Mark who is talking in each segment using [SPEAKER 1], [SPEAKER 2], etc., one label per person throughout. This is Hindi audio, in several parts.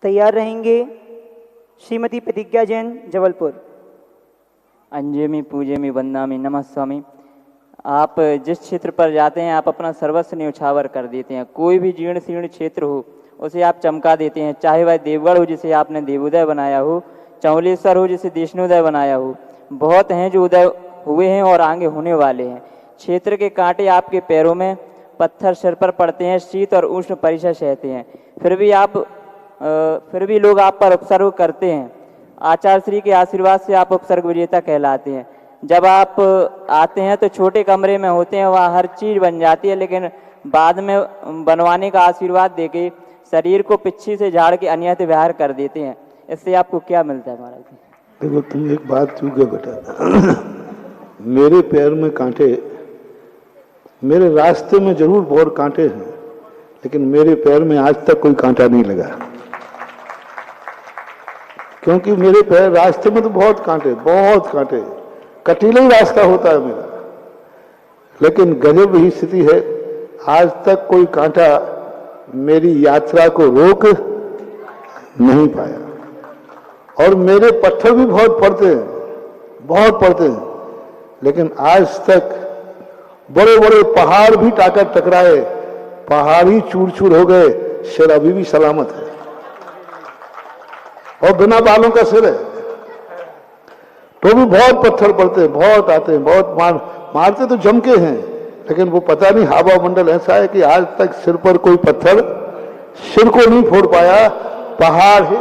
[SPEAKER 1] तैयार रहेंगे श्रीमती प्रतिज्ञा जैन, जबलपुर।
[SPEAKER 2] अंजेमी पूजेमी वंदामी नमः स्वामी। आप जिस क्षेत्र पर जाते हैं आप अपना सर्वस्व न्यौछावर कर देते हैं। कोई भी जीर्ण शीर्ण क्षेत्र हो उसे आप चमका देते हैं, चाहे वह देवगढ़ हो जिसे आपने देवोदय बनाया हो, चौलेश्वर हो जिसे देशनोदय बनाया हो। बहुत हैं जो उदय हुए हैं और आगे होने वाले हैं। क्षेत्र के कांटे आपके पैरों में, पत्थर सिर पर पड़ते हैं, शीत और उष्ण परिसर सहते हैं, फिर भी लोग आप पर उपसर्ग करते हैं। आचार्य श्री के आशीर्वाद से आप उपसर्ग विजेता कहलाते हैं। जब आप आते हैं तो छोटे कमरे में होते हैं, वहाँ हर चीज़ बन जाती है, लेकिन बाद में बनवाने का आशीर्वाद देके शरीर को पिच्छी से झाड़ के अन्यथा व्यवहार कर देते हैं। इससे आपको क्या मिलता है महाराज जी?
[SPEAKER 3] देखो, तुम एक बात चूक गए बेटा। मेरे पैर में कांटे, मेरे रास्ते में जरूर बहुत कांटे हैं, लेकिन मेरे पैर में आज तक कोई कांटा नहीं लगा, क्योंकि मेरे पैर रास्ते में तो बहुत कांटे, कटीला ही रास्ता होता है मेरा, लेकिन गजब ही स्थिति है। आज तक कोई कांटा मेरी यात्रा को रोक नहीं पाया। और मेरे पत्थर भी बहुत पड़ते हैं, लेकिन आज तक बड़े बड़े पहाड़ भी टाकर टकराए, पहाड़ ही चूर चूर हो गए, सिर अभी भी सलामत है और बिना बालों का सिर है। तो भी बहुत पत्थर पड़ते हैं, बहुत आते हैं, बहुत मारते तो जम के हैं, लेकिन वो पता नहीं हवा मंडल ऐसा है कि आज तक सिर पर कोई पत्थर सिर को नहीं फोड़ पाया। पहाड़ है,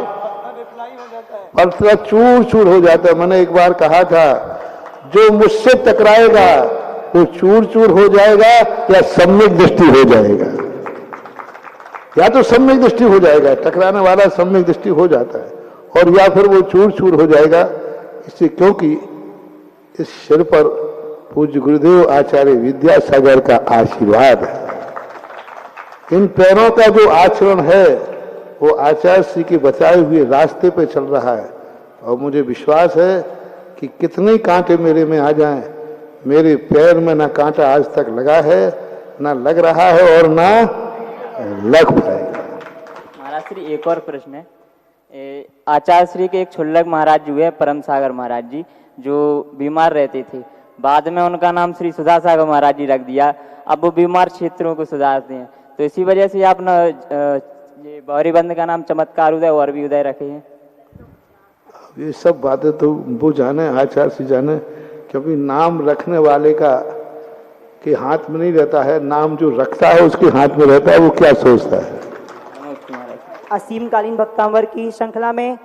[SPEAKER 3] पत्थर चूर चूर हो जाता है। मैंने एक बार कहा था, जो मुझसे टकराएगा वो चूर चूर हो जाएगा या सम्यक दृष्टि हो जाएगा, या तो सम्यक दृष्टि हो जाएगा, टकराने वाला सम्यक दृष्टि हो जाता है, और या फिर वो चूर चूर हो जाएगा। इससे क्योंकि इस सिर पर पूज्य गुरुदेव आचार्य विद्यासागर का आशीर्वाद है। इन पैरों का जो आचरण है वो आचार्य श्री के बताए हुए रास्ते पे चल रहा है, और मुझे विश्वास है कि कितने कांटे मेरे में आ जाएं, मेरे पैर में ना कांटा आज तक लगा है, ना लग रहा है और ना लग पाएगा।
[SPEAKER 2] महाराज श्री एक और प्रश्न है। आचार्य श्री के एक छुल्लक महाराज जी हुए, परम सागर महाराज जी, जो बीमार रहते थे। बाद में उनका नाम श्री सुधा सागर महाराज जी रख दिया। अब वो बीमार क्षेत्रों को सुधारते हैं, तो इसी वजह से आपने ये गौरीबंद का नाम चमत्कार उदय और भी उदय रखे हैं।
[SPEAKER 3] ये सब बातें तो वो जाने, आचार्य श्री जाने, क्योंकि नाम रखने वाले का के हाथ में नहीं रहता है, नाम जो रखता है उसके हाथ में रहता है, वो क्या सोचता है।
[SPEAKER 1] असीमकालीन भक्तांवर की श्रृंखला में